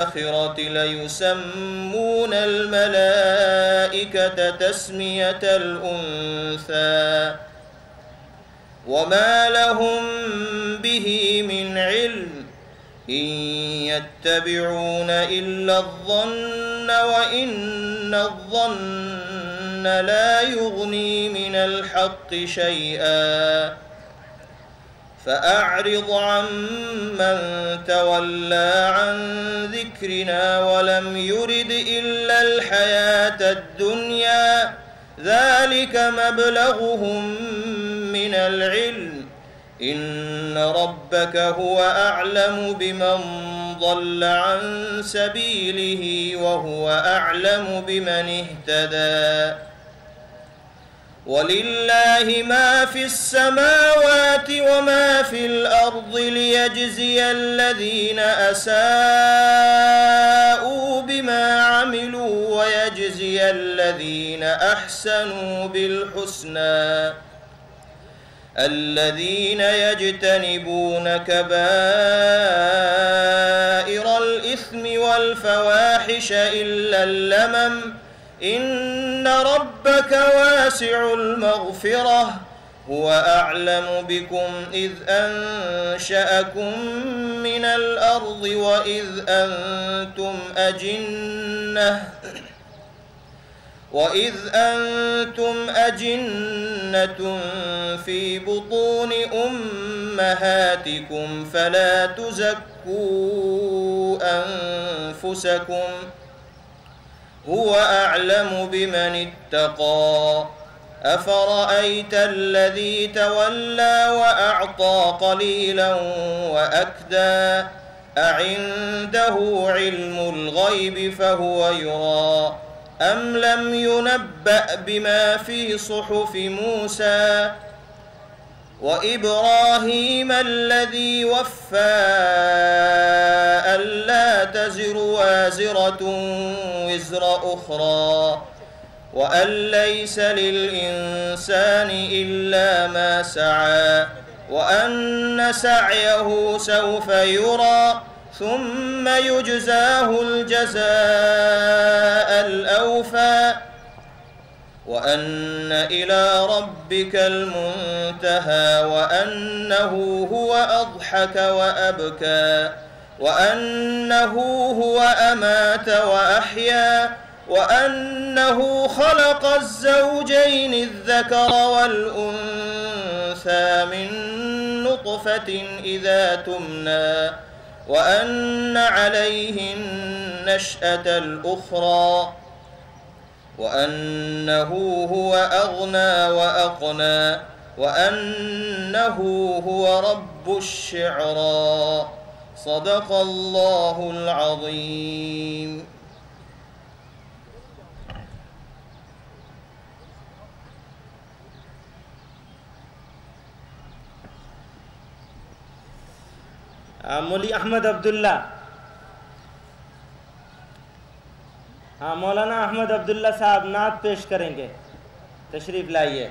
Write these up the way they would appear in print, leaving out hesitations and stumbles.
الآخرة ليسمون الملائكة تسمية الأنثى وما لهم به من علم إن يتبعون إلا الظن وإن الظن لا يغني من الحق شيئا فأعرض عمن تولى عن ذكرنا ولم يرد إلا الحياة الدنيا ذلك مبلغهم من العلم إن ربك هو أعلم بمن ضل عن سبيله وهو أعلم بمن اهتدى ولله ما في السماوات وما في الأرض ليجزي الذين أساءوا بما عملوا ويجزي الذين أحسنوا بالحسنى الذين يجتنبون كبائر الإثم والفواحش إلا اللمم إن ربك واسع المغفرة هو أعلم بكم إذ أنشأكم من الأرض وإذ أنتم أجنة في بطون أمهاتكم فلا تزكوا أنفسكم هو أعلم بمن اتقى أفرأيت الذي تولى وأعطى قليلا وأكدى أعنده علم الغيب فهو يرى أم لم ينبأ بما في صحف موسى وإبراهيم الذي وفى ألا تزر وازرة وزر أخرى وأن ليس للإنسان إلا ما سعى وأن سعيه سوف يرى ثم يجزاه الجزاء الأوفى وأن إلى ربك المنتهى وأنه هو أضحك وأبكى وأنه هو أمات وأحيا وأنه خلق الزوجين الذكر والأنثى من نطفة إذا تمنى وأن عليه النشأة الأخرى وأنه هو أغنى وأقنى وأنه هو رب الشعرى صدق الله العظيم. مولوی احمد عبداللہ مولانا احمد عبداللہ صاحب نعت پیش کریں گے، تشریف لائیے.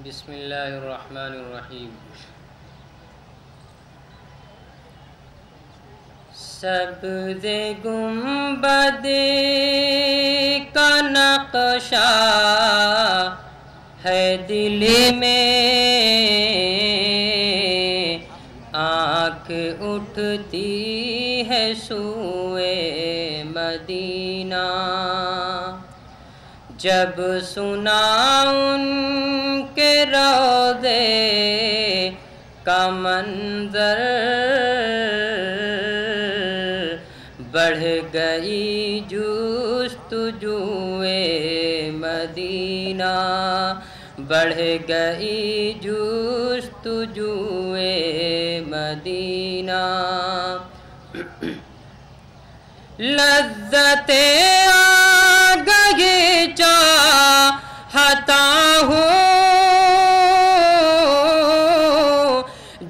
بسم اللہ الرحمن الرحیم. سبز گنبد کا نقشہ ہے دل میں، آنکھ اٹھتی ہے سوئے مدینہ، جب سنا ان کے روضے کا منظر، بڑھ گئی جستجوئے مدینہ، بڑھ گئی جستجوئے مدینہ. لذتیں آ گئی چاہتا ہوں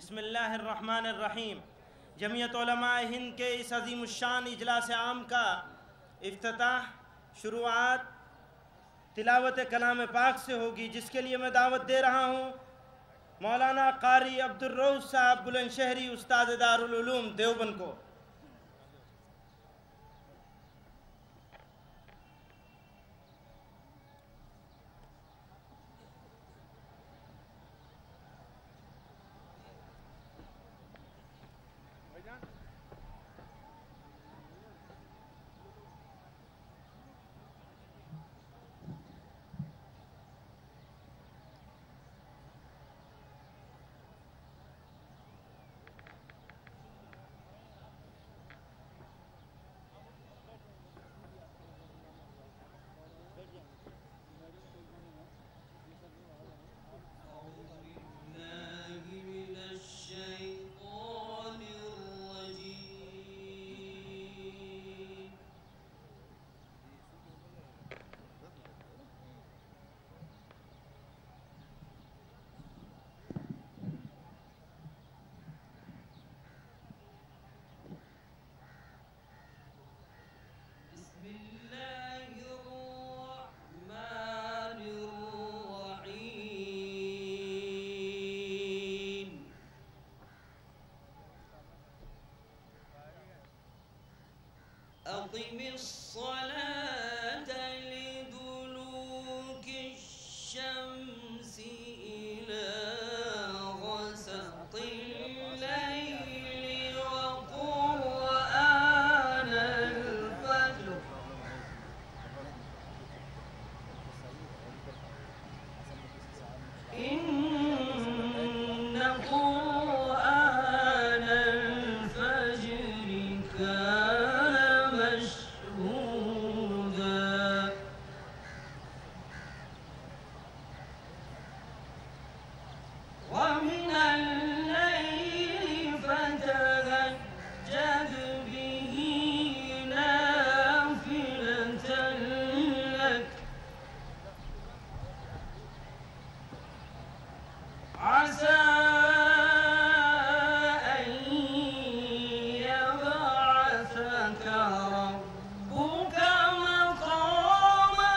بسم اللہ الرحمن الرحیم۔ جمعیت علماء ہند کے اس عظیم الشان اجلاس عام کا افتتاح شروعات تلاوت کلام پاک سے ہوگی، جس کے لیے میں دعوت دے رہا ہوں مولانا قاری عبدالرؤوف صاحب بلند شہری، استاد دارالعلوم دیوبند کو۔ أقم الصلاة لدلوك الشمس إلى غسق الليل وقرآن الفجر إن قرآن الفجر كان مشهودا ومن الليل فتهجد به نافلة لك عسى أن يبعثك ربك مقاما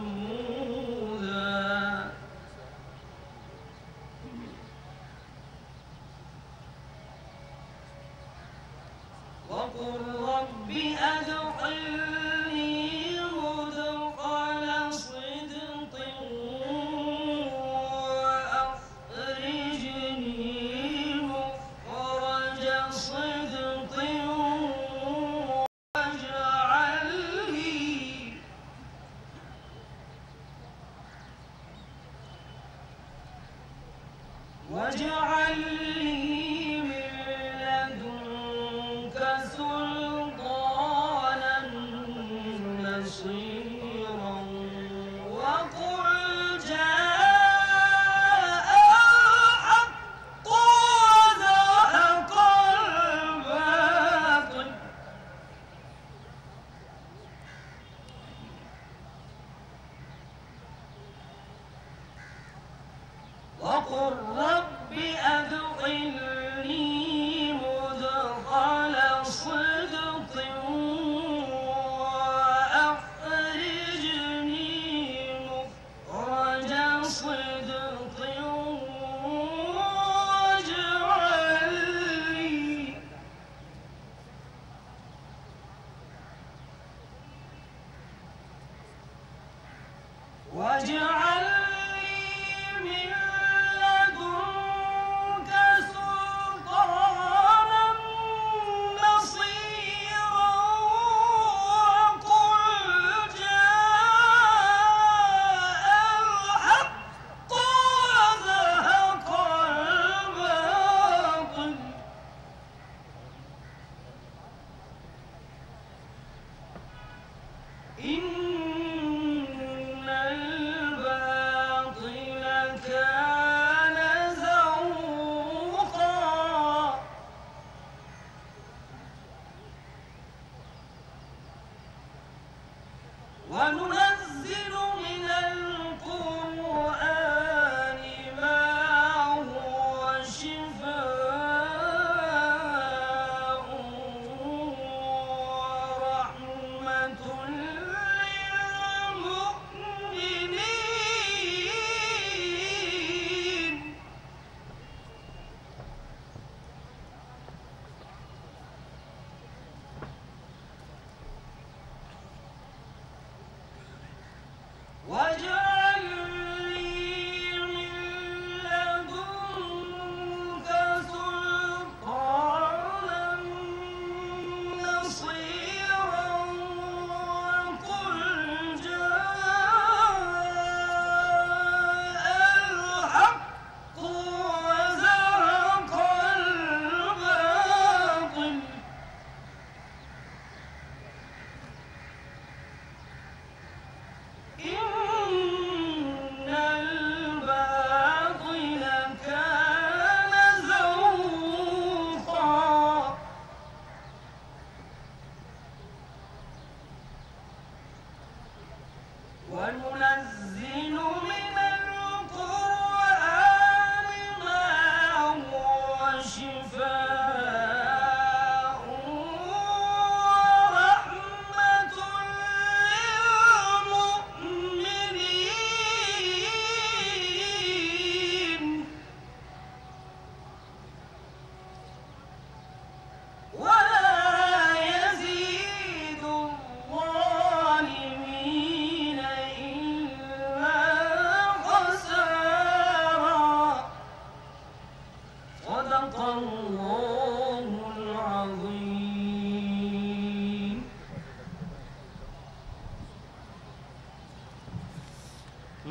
محمودا وقل رب أدخلني مدخل صدق وأخرجني مخرج صدق واجعل لي من لدنك سلطانا نصيرا وقل جاء الحق وزهق الباطل وقل رب أدخلني مدخل صدق وأخرجني مخرج صدق واجعل لي من لدنك سلطانا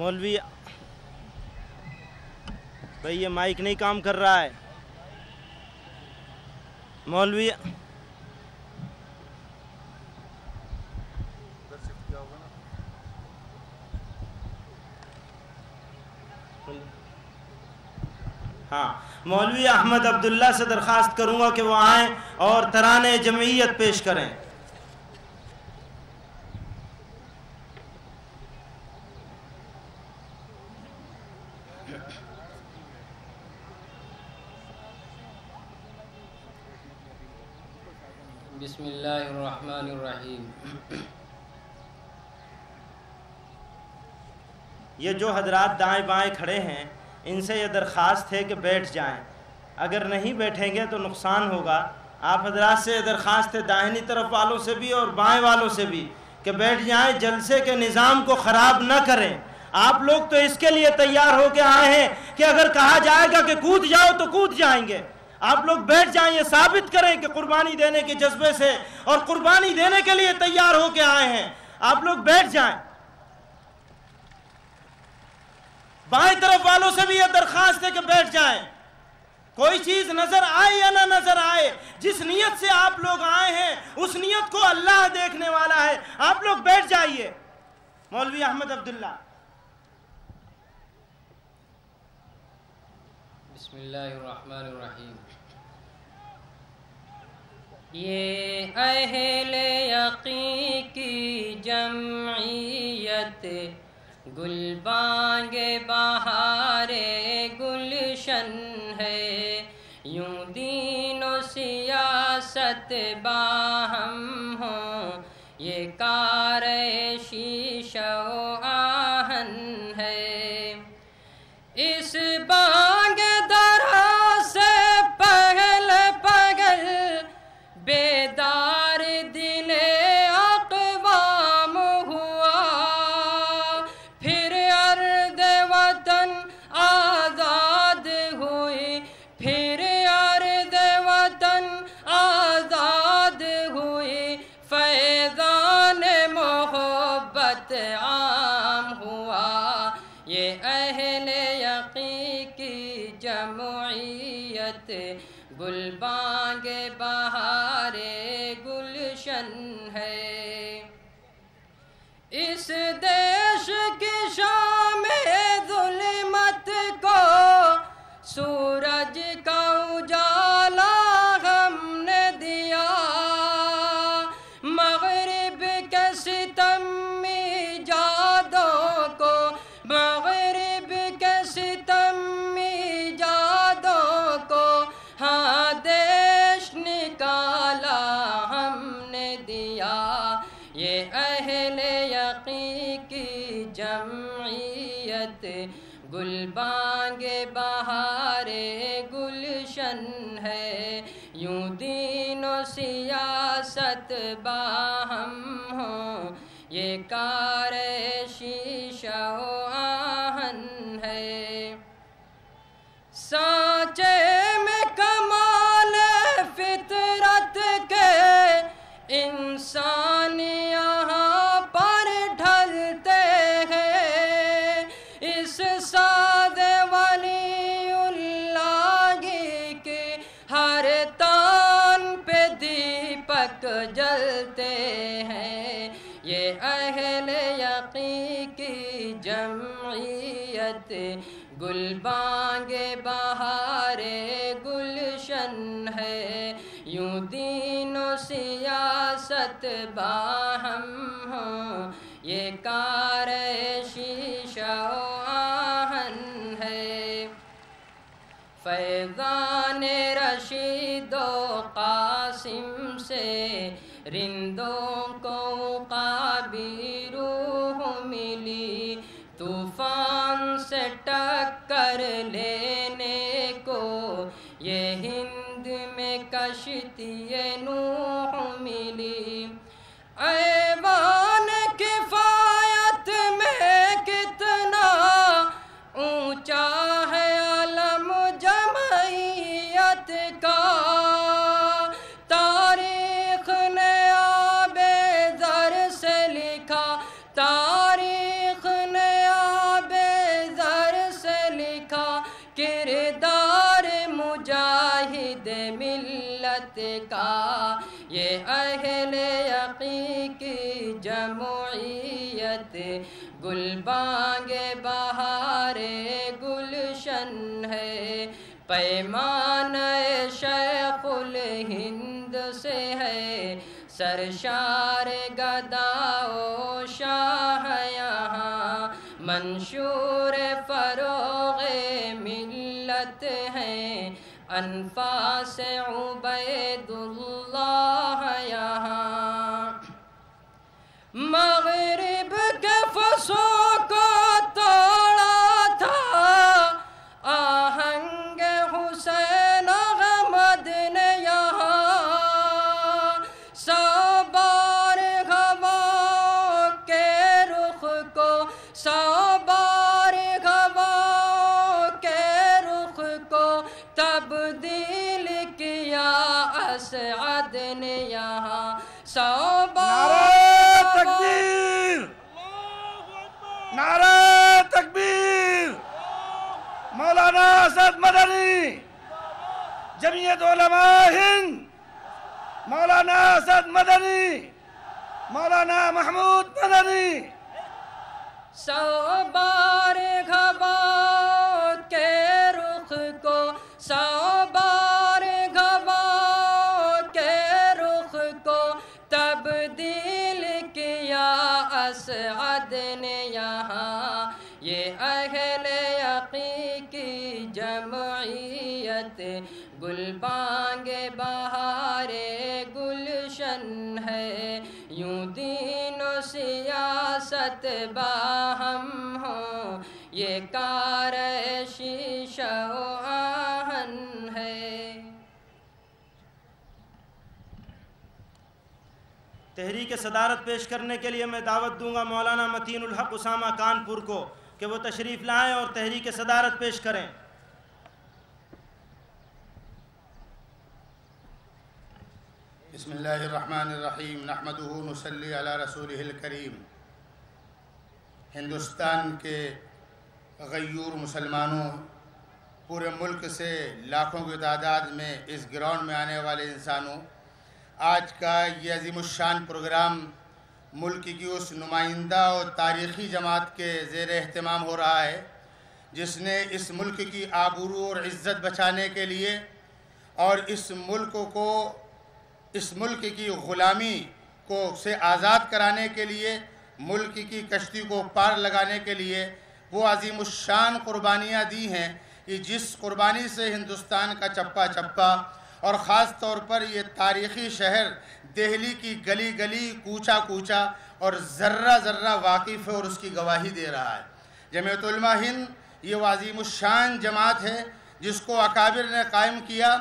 مولوی بھائی یہ مائک نہیں کام کر رہا ہے. مولوی ہاں مولوی احمد عبداللہ سے درخواست کروں گا کہ وہ آئیں اور ترانے جمعیت پیش کریں. بسم اللہ الرحمن الرحیم. یہ جو حضرات دائیں بائیں کھڑے ہیں ان سے یہ درخواست ہے کہ بیٹھ جائیں. اگر نہیں بیٹھیں گے تو نقصان ہوگا. آپ حضرات سے یہ درخواست ہے داہنی طرف والوں سے بھی اور بائیں والوں سے بھی کہ بیٹھ جائیں. جلسے کے نظام کو خراب نہ کریں. آپ لوگ تو اس کے لیے تیار ہو کے آئے ہیں کہ اگر کہا جائے گا کہ کود جاؤ تو کود جائیں گے. آپ لوگ بیٹھ جائیں. یہ ثابت کریں کہ قربانی دینے کے جذبے سے اور قربانی دینے کے لیے تیار ہو کے آئے ہیں. آپ لوگ بیٹھ جائیں. بائیں طرف والوں سے بھی یہ درخواست ہے کہ بیٹھ جائیں. کوئی چیز نظر آئے یا نہ نظر آئے، جس نیت سے آپ لوگ آئے ہیں اس نیت کو اللہ دیکھنے والا ہے. آپ لوگ بیٹھ جائیے. مولوی احمد عبداللہ. بسم اللہ الرحمن الرحیم. یہ اہل یقین کی جمعیت گلبانگ بہار گلشن ہے. یوں دین و سیاست باہم ہوں یہ کار شیشہ و آہن ہے. اس بانگ درا سے پہل پگل بیدار دل اقوام ہوا. پھر ارض وطن آزاد ہوئی. پھر ارض وطن آزاد ہوئی. فیضان محبت عام ہوا. یہ اہل یقین کی جمعیت گلبانگ بہار گلشن ہے. اس دیش کی شام ظلمت کو سورج کا اجالا ہم نے دیا. مغرب کے ستمی جادوں کو مغرب کے ستمی جادوں کو ہاں دیش نکالا ہم نے دیا. یہ اہل یقین کی جمعیت گلبانگ بہار گلشن ہے. یوں دین و سیاست باہم ہوں یہ کار شیشہ و آہن ہے. سانچے میں کمال فطرت کے انسان یہاں پر ڈھلتے ہیں. اس ساز ولی اللہ کے ہر تان پہ دیپک جلتے ہیں. یہ اہل یقین کی جمعیت گلبانگ بہار گلشن ہے. یوں دین و سیاست باہم ہوں یہ کار شیشہ و آہن ہے. فیضان رشید و قاسم سے رندوں کو قابی روح ملی. طوفان سے ٹکر لینے کو یہ ہند میں کشتی نوح ملی. ایوان کفایت میں کتنا اونچا ہے علم جمعیت کا. تاریخ نے آب زر سے لکھا. تاریخ نے آب یہ اہل یقین کی جمعیت گل بانگ بہار گلشن ہے، پیمان شیخ الہند سے ہے، سرشار گدا و شاہ یہاں، منشور فروغ ملت ہیں، انفاس عبید اللہ یہاں۔ مغرب کے فصوں کو توڑا تھا آہنگ حسین احمد نے یہاں، سو بار ہوا کے رخ کو، سو بار ہوا کے رخ کو تبدیل کیا اسعد نے یہاں، سو بار تکبیر، نعرہ تکبیر، مولانا اسد مدنی، جمعیت علماء ہند، مولانا اسد مدنی، مولانا محمود مدنی۔ سو بار ہوا کے رخ کو، سو بار ہوا کے رخ کو تبدیل کیا اسعد نے یہاں، یہ اہل یقین کی جمعیت گل بانگ بہار گلشن ہے، یوں دین و سیاست باہم ہوں، یہ کار شیشہ و آہن ہے۔ تحریک صدارت پیش کرنے کے لیے میں دعوت دوں گا مولانا متین الحق اسامہ کانپور کو کہ وہ تشریف لائیں اور تحریک صدارت پیش کریں۔ بسم اللہ الرحمن الرحیم، نحمدہ نصلی علی رسولہ الکریم۔ ہندوستان کے غیور مسلمانوں، پورے ملک سے لاکھوں کی تعداد میں اس گراؤنڈ میں آنے والے انسانوں، آج کا یہ عظیم الشان پروگرام ملک کی اس نمائندہ اور تاریخی جماعت کے زیر اہتمام ہو رہا ہے جس نے اس ملک کی آبرو اور عزت بچانے کے لیے اور اس ملک کی غلامی سے آزاد کرانے کے لیے، ملک کی کشتی کو پار لگانے کے لیے وہ عظیم الشان قربانیاں دی ہیں، کہ جس قربانی سے ہندوستان کا چپا چپا اور خاص طور پر یہ تاریخی شہر دہلی کی گلی گلی، کوچہ کوچہ اور ذرہ ذرہ واقف ہے اور اس کی گواہی دے رہا ہے۔ جمعیت علماء ہند یہ عظیم الشان جماعت ہے جس کو اکابر نے قائم کیا،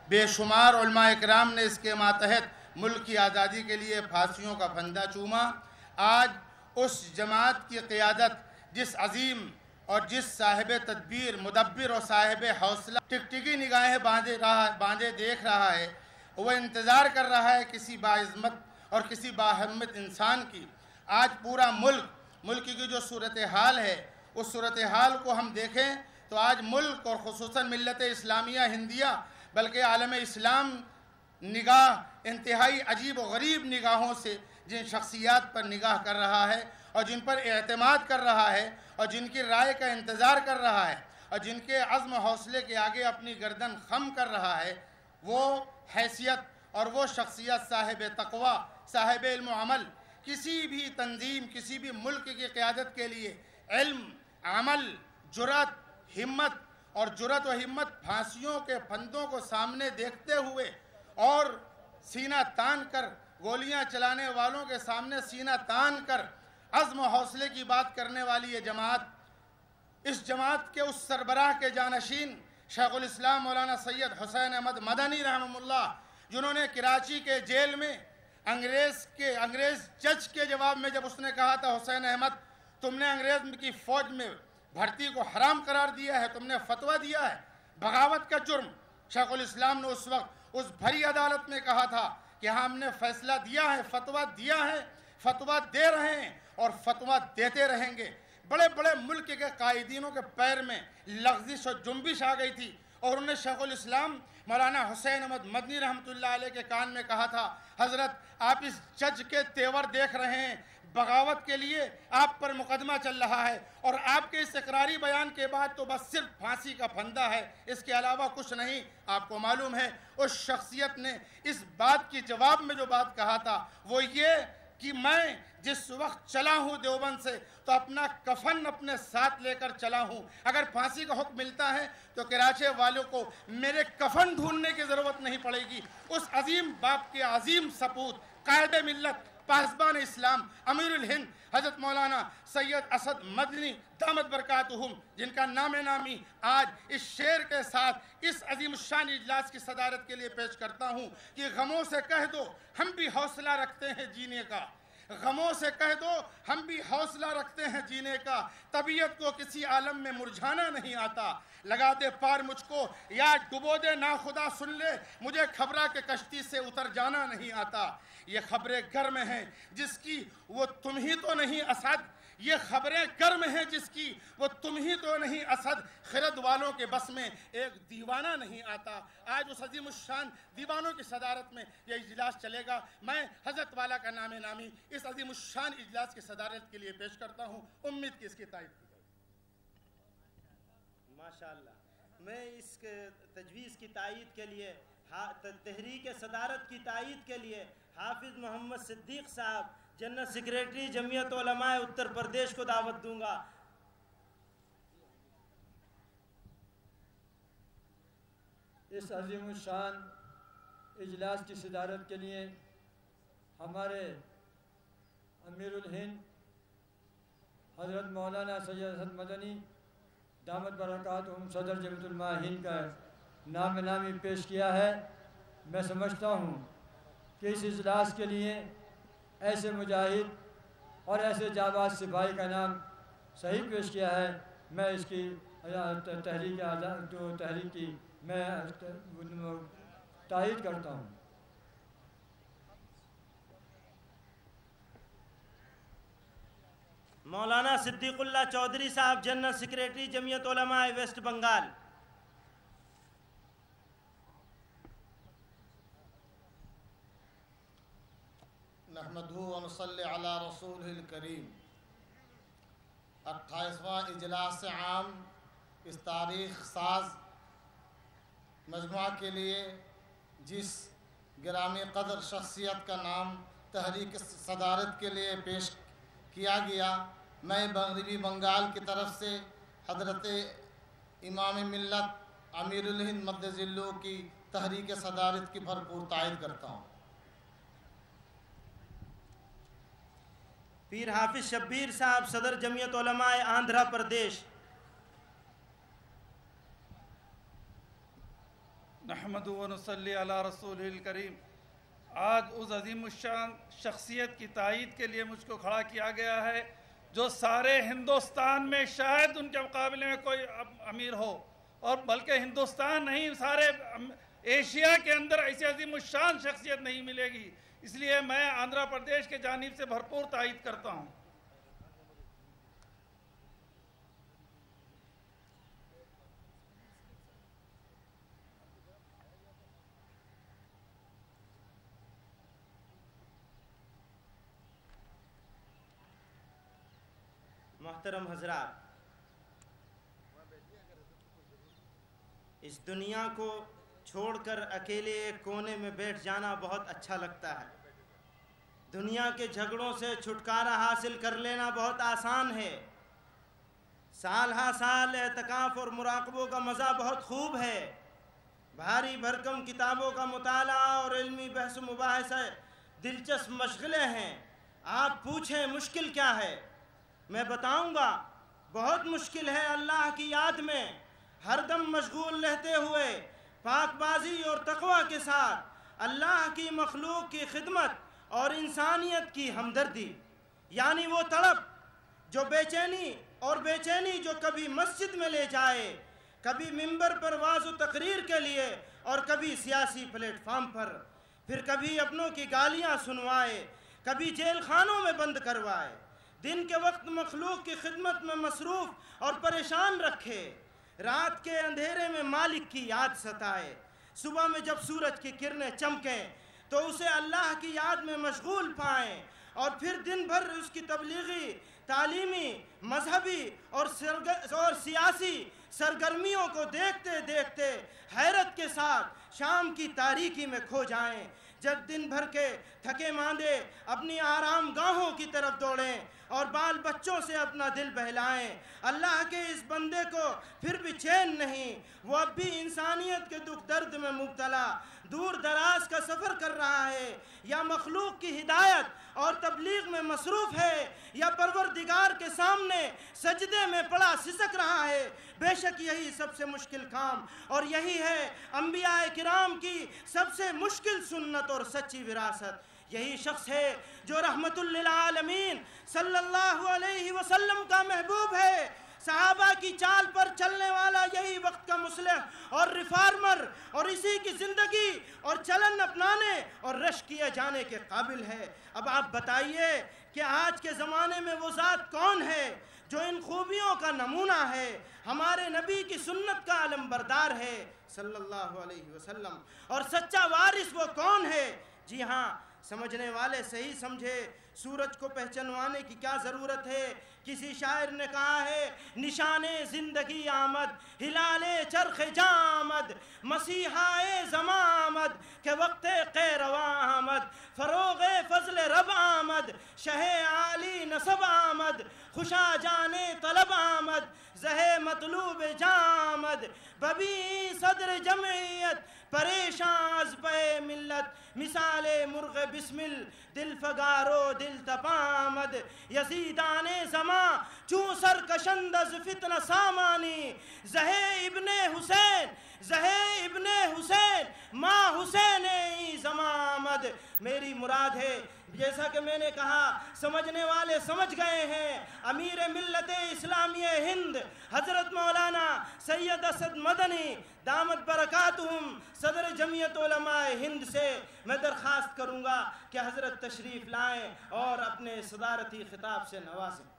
بے شمار علماء اکرام نے اس کے ماتحت ملک کی آزادی کے لیے پھانسیوں کا پھندا چوما۔ آج اس جماعت کی قیادت جس عظیم اور جس صاحب تدبیر، مدبر اور صاحب حوصلہ ٹکٹکی نگاہیں باندھے دیکھ رہا ہے، وہ انتظار کر رہا ہے کسی باعظمت اور کسی باہمت انسان کی۔ آج پورا ملک کی جو صورتحال ہے، اس صورتحال کو ہم دیکھیں تو آج ملک اور خصوصاً ملت اسلامیہ ہندیہ بلکہ عالم اسلام نگاہ انتہائی عجیب و غریب نگاہوں سے جن شخصیات پر نگاہ کر رہا ہے اور جن پر اعتماد کر رہا ہے اور جن کی رائے کا انتظار کر رہا ہے اور جن کے عزم و حوصلے کے آگے اپنی گردن خم کر رہا ہے، وہ حیثیت اور وہ شخصیت صاحب تقوی، صاحب علم و عمل، کسی بھی تنظیم، کسی بھی ملک کی قیادت کے لیے علم، عمل، جرأت، ہمت اور جرأت و ہمت پھانسیوں کے پھندوں کو سامنے دیکھتے ہوئے اور سینہ تان کر گولیاں چلانے والوں کے سامنے سینہ تان کر عزم و حوصلے کی بات کرنے والی یہ جماعت، اس جماعت کے اس سربراہ کے جانشین شیخ الاسلام مولانا سید حسین احمد مدنی رحمہ اللہ، جنہوں نے کراچی کے جیل میں انگریز جج کے جواب میں جب اس نے کہا تھا حسین احمد تم نے انگریز کی فوج میں بھرتی کو حرام قرار دیا ہے، تم نے فتویٰ دیا ہے بغاوت کا جرم، شیخ الاسلام نے اس وقت اس بھری عدالت میں کہا تھا کہ ہم نے فیصلہ دیا ہے، فتویٰ دیا ہے، فتویٰ دے رہے ہیں اور فتویٰ دیتے رہیں گے۔ بڑے بڑے ملک کے قائدینوں کے پیر میں لغزش و جنبش آ گئی تھی اور انہوں نے شیخ الاسلام مولانا حسین احمد مدنی رحمۃ اللہ علیہ کے کان میں کہا تھا، حضرت آپ اس جج کے تیور دیکھ رہے ہیں، بغاوت کے لیے آپ پر مقدمہ چل رہا ہے، اور آپ کے اس اقراری بیان کے بعد تو بس صرف پھانسی کا پھندہ ہے، اس کے علاوہ کچھ نہیں۔ آپ کو معلوم ہے اس شخصیت نے اس بات کی جواب میں جو بات کہا تھا وہ یہ کہ میں جس وقت چلا ہوں دیوبند سے تو اپنا کفن اپنے ساتھ لے کر چلا ہوں، اگر پھانسی کا حکم ملتا ہے تو کراچی والوں کو میرے کفن ڈھونڈنے کی ضرورت نہیں پڑے گی۔ اس عظیم باپ کے عظیم سپوت، قائد ملت، پاسبان اسلام، امیر الہند حضرت مولانا سید اسد مدنی دامت برکاتہم، جن کا نام نامی آج اس شعر کے ساتھ اس عظیم الشان اجلاس کی صدارت کے لیے پیش کرتا ہوں کہ غموں سے کہہ دو ہم بھی حوصلہ رکھتے ہیں جینے کا، غموں سے کہہ دو ہم بھی حوصلہ رکھتے ہیں جینے کا، طبیعت کو کسی عالم میں مرجھانا نہیں آتا، لگا دے پار مجھ کو یا ڈبو دے ناخدا سن لے مجھے خبرہ کے کشتی سے اتر جانا نہیں آتا، یہ خبریں گرم ہیں جس کی وہ تم ہی تو نہیں اسد، یہ خبریں گرم ہیں جس کی وہ تم ہی تو نہیں اسد، خرد والوں کے بس میں ایک دیوانہ نہیں آتا۔ آج اس عظیم الشان دیوانوں کی صدارت میں یہ اجلاس چلے گا، میں حضرت والا کا نام نامی اس عظیم الشان اجلاس کی صدارت کے لیے پیش کرتا ہوں، امید کی اس کی تائید کی جائے۔ ماشاءاللہ، میں اس تجویز کی تائید کے لیے، تحریک صدارت کی تائید کے لیے حافظ محمد صدیق صاحب جنرل سیکریٹری جمعیت علماء اتر پردیش کو دعوت دوں گا۔ اس عظیم الشان اجلاس کی صدارت کے لیے ہمارے امیر الہند حضرت مولانا سید اسد مدنی دامت برکاتہم صدر جمعیت علماء ہند کا نام نامی پیش کیا ہے۔ میں سمجھتا ہوں کہ اس اجلاس کے لیے ایسے مجاہد اور ایسے جاباز سپاہی کا نام صحیح پیش کیا ہے۔ میں اس کی تحریک کی میں تائید کرتا ہوں۔ مولانا صدیق اللہ چودھری صاحب جنرل سیکریٹری جمعیت علماء ویسٹ بنگال۔ نحمدہ و نصلی علی رسولہ الکریم۔ 28واں اجلاس عام اس تاریخ ساز مجموعہ کے لیے جس گرامی قدر شخصیت کا نام تحریک صدارت کے لیے پیش کیا گیا، میں مغربی بنگال کی طرف سے حضرت امام ملت امیر الہند مد ذلہ کی تحریک صدارت کی بھرپور تائید کرتا ہوں۔ پیر حافظ شبیر صاحب صدر جمعیت علماء آندھرا پردیش۔ نحمد و نصلی علی رسول الکریم۔ آج اس عظیم الشان شخصیت کی تائید کے لیے مجھ کو کھڑا کیا گیا ہے جو سارے ہندوستان میں شاید ان کے مقابلے میں کوئی امیر ہو، اور بلکہ ہندوستان نہیں سارے ایشیا کے اندر ایسی عظیم الشان شخصیت نہیں ملے گی، اس لیے میں آندھرا پردیش کے جانب سے بھرپور تائید کرتا ہوں۔ محترم حضرات، اس دنیا کو چھوڑ کر اکیلے ایک کونے میں بیٹھ جانا بہت اچھا لگتا ہے۔ دنیا کے جھگڑوں سے چھٹکارا حاصل کر لینا بہت آسان ہے۔ سال ہا سال اعتکاف اور مراقبوں کا مزہ بہت خوب ہے۔ بھاری بھرکم کتابوں کا مطالعہ اور علمی بحث و مباحثہ دلچسپ مشغلے ہیں۔ آپ پوچھیں مشکل کیا ہے؟ میں بتاؤں گا، بہت مشکل ہے اللہ کی یاد میں ہر دم مشغول رہتے ہوئے پاک بازی اور تقوی کے ساتھ اللہ کی مخلوق کی خدمت اور انسانیت کی ہمدردی، یعنی وہ تڑپ جو بے چینی جو کبھی مسجد میں لے جائے، کبھی ممبر پر واعظ و تقریر کے لیے اور کبھی سیاسی پلیٹ فارم پر، پھر کبھی اپنوں کی گالیاں سنوائے، کبھی جیل خانوں میں بند کروائے، دن کے وقت مخلوق کی خدمت میں مصروف اور پریشان رکھے، رات کے اندھیرے میں مالک کی یاد ستائے، صبح میں جب سورج کی کرنیں چمکیں تو اسے اللہ کی یاد میں مشغول پائیں، اور پھر دن بھر اس کی تبلیغی، تعلیمی، مذہبی اور سیاسی سرگرمیوں کو دیکھتے دیکھتے حیرت کے ساتھ شام کی تاریکی میں کھو جائیں۔ جب دن بھر کے تھکے ماندے اپنی آرام گاہوں کی طرف دوڑیں اور بال بچوں سے اپنا دل بہلائیں، اللہ کے اس بندے کو پھر بھی چین نہیں، وہ اب بھی انسانیت کے دکھ درد میں مبتلا دور دراز کا سفر کر رہا ہے، یا مخلوق کی ہدایت اور تبلیغ میں مصروف ہے، یا پروردگار کے سامنے سجدے میں پڑا سسک رہا ہے۔ بے شک یہی سب سے مشکل کام، اور یہی ہے انبیاء کرام کی سب سے مشکل سنت اور سچی وراثت۔ یہی شخص ہے جو رحمت للعالمین صلی اللہ علیہ وسلم کا محبوب ہے، صحابہ کی چال پر چلنے والا، یہی وقت کا مصلح اور ریفارمر، اور اسی کی زندگی اور چلن اپنانے اور رشک کیے جانے کے قابل ہے۔ اب آپ بتائیے کہ آج کے زمانے میں وہ ذات کون ہے جو ان خوبیوں کا نمونہ ہے، ہمارے نبی کی سنت کا علمبردار ہے صلی اللہ علیہ وسلم، اور سچا وارث وہ کون ہے؟ جی ہاں، سمجھنے والے صحیح سمجھے، سورج کو پہچانوانے کی کیا ضرورت ہے؟ کسی شاعر نے کہا ہے، نشان زندگی آمد، ہلال چرخ جاں آمد، مسیحائے زماں آمد، کہ وقت قیرواں آمد، فروغ فضل رب آمد، شہ عالی نصب آمد، خوشا جانے طلب آمد، زہ مطلوب جاں آمد، ببی صدر جمعیت پریشان از پہ ملت، مثال مرغ بسمل دل فگارو دل تپا آمد، یزیدان زمان چون سرکشند از فتنہ سامانی، زہ ابن حسین، زہ ابن حسین، ماں حسین ای زمان آمد۔ میری مراد ہے، جیسا کہ میں نے کہا، سمجھنے والے سمجھ گئے ہیں، امیر ملت اسلامی ہند حضرت مولانا سید اسد مدنی دامت برکاتہم صدر جمعیت علماء ہند سے میں درخواست کروں گا کہ حضرت تشریف لائیں اور اپنے صدارتی خطاب سے نوازیں۔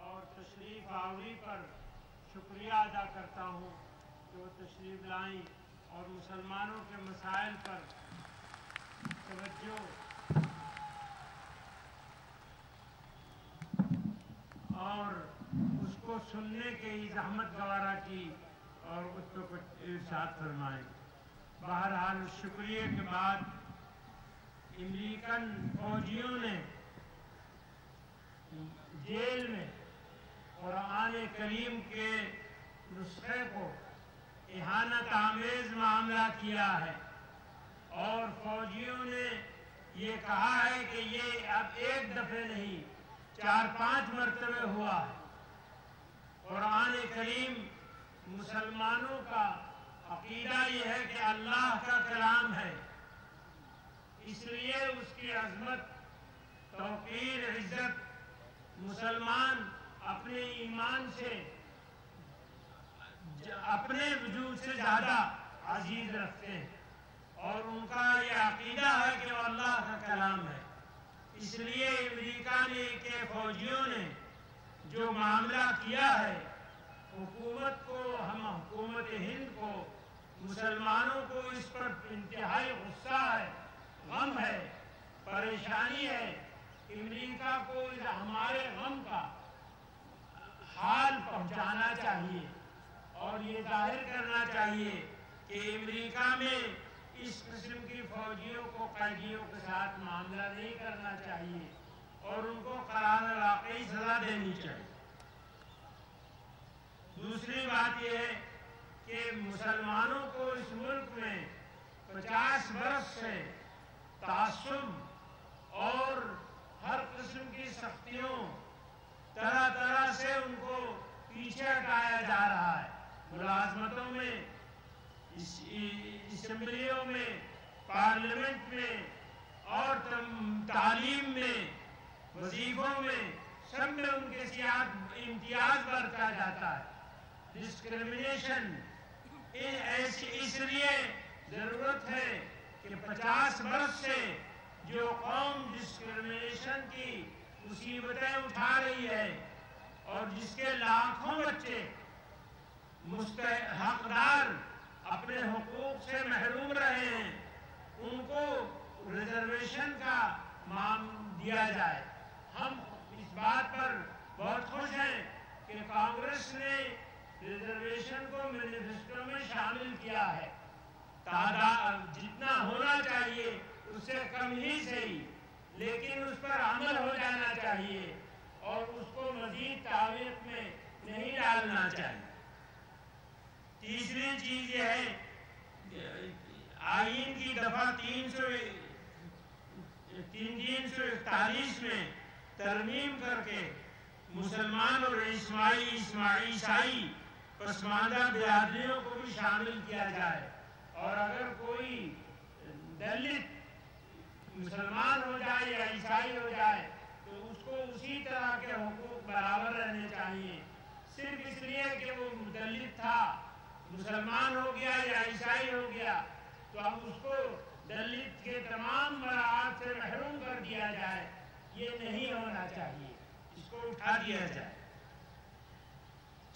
اور تشریف آوری پر شکریہ ادا کرتا ہوں کہ وہ تشریف لائیں اور مسلمانوں کے مسائل پر توجہ اور اس کو سننے کے ہی زحمت گوارا کی اور اس کو کچھ ارشاد فرمائیں۔ بہرحال شکریہ کے بعد امریکن فوجیوں نے جیل میں قرآن کریم کے نسخے کو اہانت آمیز معاملہ کیا ہے، اور فوجیوں نے یہ کہا ہے کہ یہ اب ایک دفعہ نہیں 4-5 مرتبہ ہوا ہے۔ قرآن کریم مسلمانوں کا عقیدہ یہ ہے کہ اللہ کا کلام ہے، اس لیے اس کی عظمت، توقیر، عزت مسلمان اپنے ایمان سے، اپنے وجود سے زیادہ عزیز رکھتے ہیں، اور ان کا یہ عقیدہ ہے کہ وہ اللہ کا کلام ہے۔ اس لیے امریکہ کے فوجیوں نے جو معاملہ کیا ہے حکومت کو، ہم حکومت ہند کو، مسلمانوں کو اس پر انتہائی غصہ ہے، غم ہے، پریشانی ہے۔ امریکہ کو ہمارے غم کا حال پہنچانا چاہیے اور یہ ظاہر کرنا چاہیے کہ امریکہ میں اس قسم کی فوجیوں کو قیدیوں کے ساتھ معاملہ نہیں کرنا چاہیے اور ان کو قرار واقعی سزا دینی چاہیے۔ دوسری بات یہ ہے کہ مسلمانوں کو اس ملک میں 50 برس سے تعصب اور ہر قسم کی سختیوں طرح طرح سے ان کو پیچھے ہٹایا جا رہا ہے۔ ملازمتوں میں، اسمبلیوں میں، پارلیمنٹ میں اور تعلیم میں، وظیفوں میں، سب میں ان کے ساتھ امتیاز برتا جاتا ہے، ڈسکریمنیشن۔ اس لیے ضرورت ہے کہ 50 برس سے جو قوم ڈسکریمنیشن کی مصیبتیں اٹھا رہی ہے اور جس کے لاکھوں بچے حقدار اپنے حقوق سے محروم رہے ہیں، ان کو ریزرویشن کا مام دیا جائے۔ ہم اس بات پر بہت خوش ہیں کہ کانگریس نے ریزرویشن کو مینیفیسٹو میں شامل کیا ہے۔ تعداد جتنا ہونا چاہیے اس سے کم ہی صحیح، لیکن اس پر عمل ہو جانا چاہیے اور اس کو مزید تعویق میں نہیں ڈالنا چاہیے۔ تیسری چیز یہ ہے، آئین کی دفعہ 341 میں ترمیم کر کے مسلمان اور عیسائی پسماندہ برادریوں کو بھی شامل کیا جائے، اور اگر کوئی دلت مسلمان ہو جائے یا عیسائی ہو جائے تو اس کو اسی طرح کے حقوق برابر رہنے چاہیے۔ صرف اس لیے کہ وہ دلت تھا، مسلمان ہو گیا یا عیسائی ہو گیا تو اب اس کو دلت کے تمام مراعات سے محروم کر دیا جائے، یہ نہیں ہونا چاہیے، اس کو اٹھا دیا جائے۔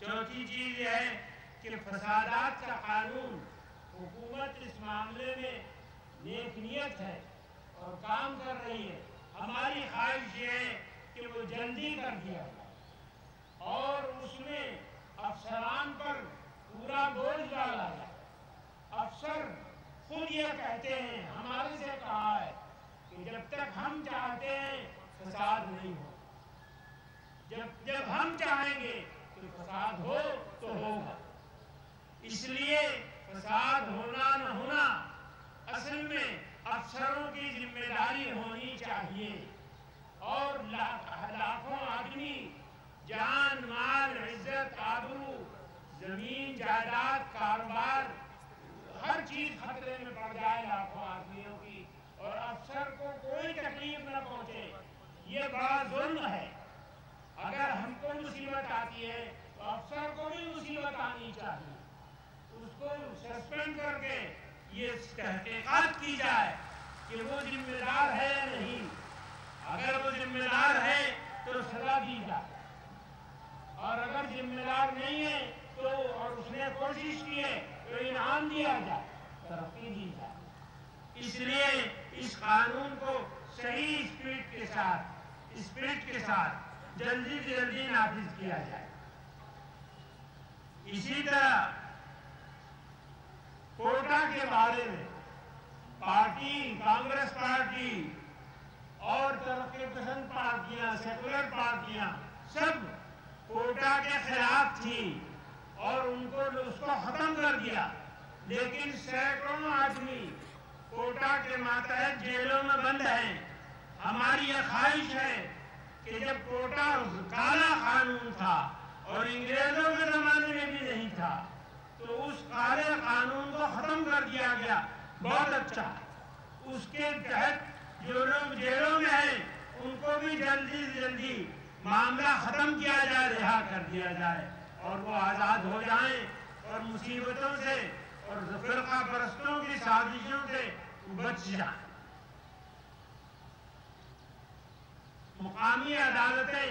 چوتھی چیز یہ ہے کہ فسادات کا قانون، حکومت اس معاملے میں نیک نیت ہے اور کام کر رہی ہے، ہماری خواہش یہ ہے کہ وہ جلدی کر دیا جائے اور اس میں افسران پر پورا بوجھ ڈالا جائے۔ افسر خود یہ کہتے ہیں، ہمارے سے کہا ہے کہ جب تک ہم چاہتے ہیں فساد نہیں ہو، جب ہم چاہیں گے کہ فساد ہو تو ہوگا۔ اس لیے فساد ہونا نہ ہونا اصل میں افسروں کی ذمہ داری ہونی چاہیے، اور لاکھوں آدمی جان، مال، عزت، آبرو، زمین، جائیداد، کاروبار، ہر چیز خطرے میں پڑ جائے لاکھوں آدمیوں کی، اور افسر کو کوئی تکلیف نہ پہنچے، یہ بڑا ظلم ہے۔ اگر ہم کو مصیبت آتی ہے تو افسر کو بھی مصیبت آنی چاہیے، اس کو سسپینڈ کر کے یہ تحقیقات کی جائے کہ وہ ذمہ دار ہے یا نہیں۔ اگر وہ ذمہ دار ہے تو سزا دی جائے، اور اگر ذمہ دار نہیں ہے تو اور اس نے کوشش کی ہے تو انعام دیا جائے، ترقی دی جائے۔ اس لیے اس قانون کو صحیح اسپرٹ کے ساتھ جلدی سے جلدی نافذ کیا جائے۔ اسی طرح کوٹا کے بارے میں کانگریس پارٹی اور ترقی پسند پارٹیاں، سیکولر پارٹیاں سب کوٹا کے خلاف تھی اور اس کو ختم کر دیا، لیکن سینکڑوں آدمی کوٹا کے ماتحت جیلوں میں بند ہیں۔ ہماری یہ خواہش ہے کہ جب کوٹا کالا قانون تھا اور انگریزوں کے زمانے میں بھی نہیں تھا تو اس کالے قانون کو ختم کر دیا گیا، بہت اچھا۔ اس کے تحت جو لوگ جیلوں میں ہیں ان کو بھی جلدی سے جلدی معاملہ ختم کیا جائے، رہا کر دیا جائے اور وہ آزاد ہو جائیں اور مصیبتوں سے اور فرقہ پرستوں کی سازشوں سے بچ جائیں۔ مقامی عدالتیں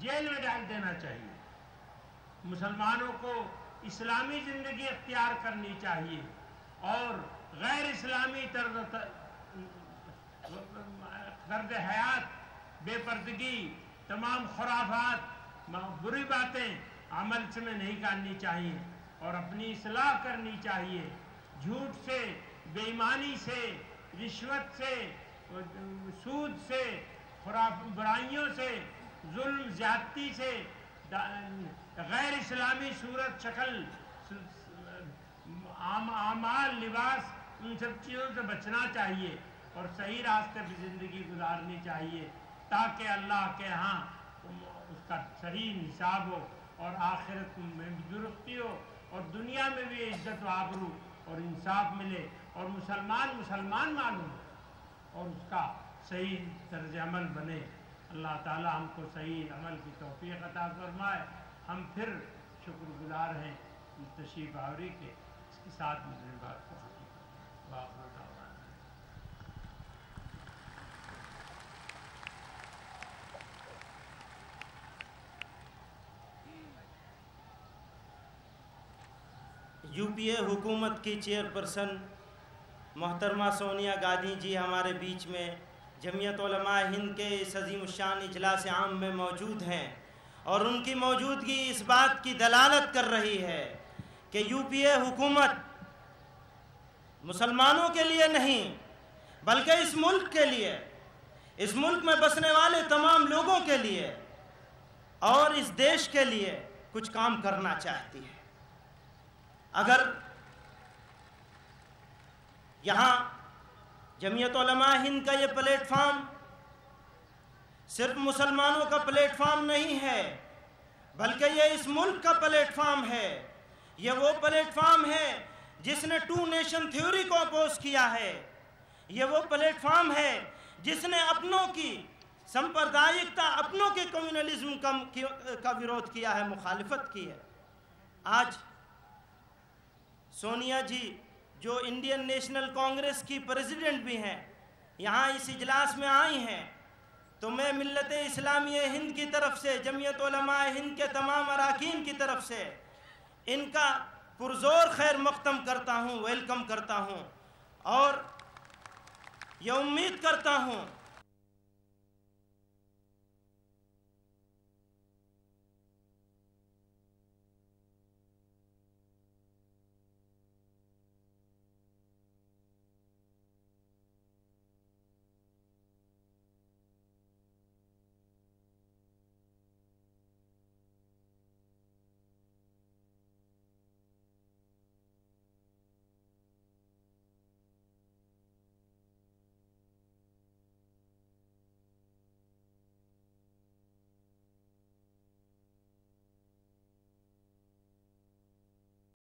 جیل میں ڈال دینا چاہیے۔ مسلمانوں کو اسلامی زندگی اختیار کرنی چاہیے اور غیر اسلامی طرز حیات، بے پردگی، تمام خرافات، بری باتیں عمل سے میں نہیں کرنی چاہیے اور اپنی اصلاح کرنی چاہیے۔ جھوٹ سے، بے ایمانی سے، رشوت سے، سود سے، برائیوں سے، ظلم زیادتی سے، غیر اسلامی صورت شکل، اعمال، لباس، ان سب چیزوں سے بچنا چاہیے اور صحیح راستے پہ زندگی گزارنی چاہیے تاکہ اللہ کے ہاں اس کا صحیح حساب ہو اور آخرت میں بھی درستی ہو اور دنیا میں بھی عزت و آبرو اور انصاف ملے اور مسلمان معلوم ہو اور اس کا صحیح طرز عمل بنے۔ اللہ تعالی ہم کو صحیح عمل کی توفیق عطا فرمائے۔ ہم پھر شکر گزار ہیں تشریف آوری کے، اس کے ساتھ مجھے بات کریں۔ یو پی اے حکومت کی چیئرپرسن محترمہ سونیا گاندھی جی ہمارے بیچ میں جمعیت علماء ہند کے اس عظیم الشان اجلاس عام میں موجود ہیں اور ان کی موجودگی اس بات کی دلالت کر رہی ہے کہ یو پی اے حکومت مسلمانوں کے لیے نہیں بلکہ اس ملک کے لیے، اس ملک میں بسنے والے تمام لوگوں کے لیے اور اس دیش کے لیے کچھ کام کرنا چاہتی ہے۔ اگر یہاں جمعیت علماء ہند کا یہ پلیٹ فارم صرف مسلمانوں کا پلیٹ فارم نہیں ہے بلکہ یہ اس ملک کا پلیٹ فارم ہے، یہ وہ پلیٹ فارم ہے جس نے ٹو نیشن تھیوری کو اپوز کیا ہے، یہ وہ پلیٹ فارم ہے جس نے اپنوں کی سمپردائکتا، اپنوں کے کمیونلزم کا ویرودھ کیا ہے، مخالفت کی ہے۔ آج سونیا جی جو انڈین نیشنل کانگریس کی پریزیڈنٹ بھی ہیں، یہاں اس اجلاس میں آئی ہیں، تو میں ملت اسلامی ہند کی طرف سے، جمعیت علماء ہند کے تمام اراکین کی طرف سے ان کا پرزور خیر مقدم کرتا ہوں، ویلکم کرتا ہوں اور یہ امید کرتا ہوں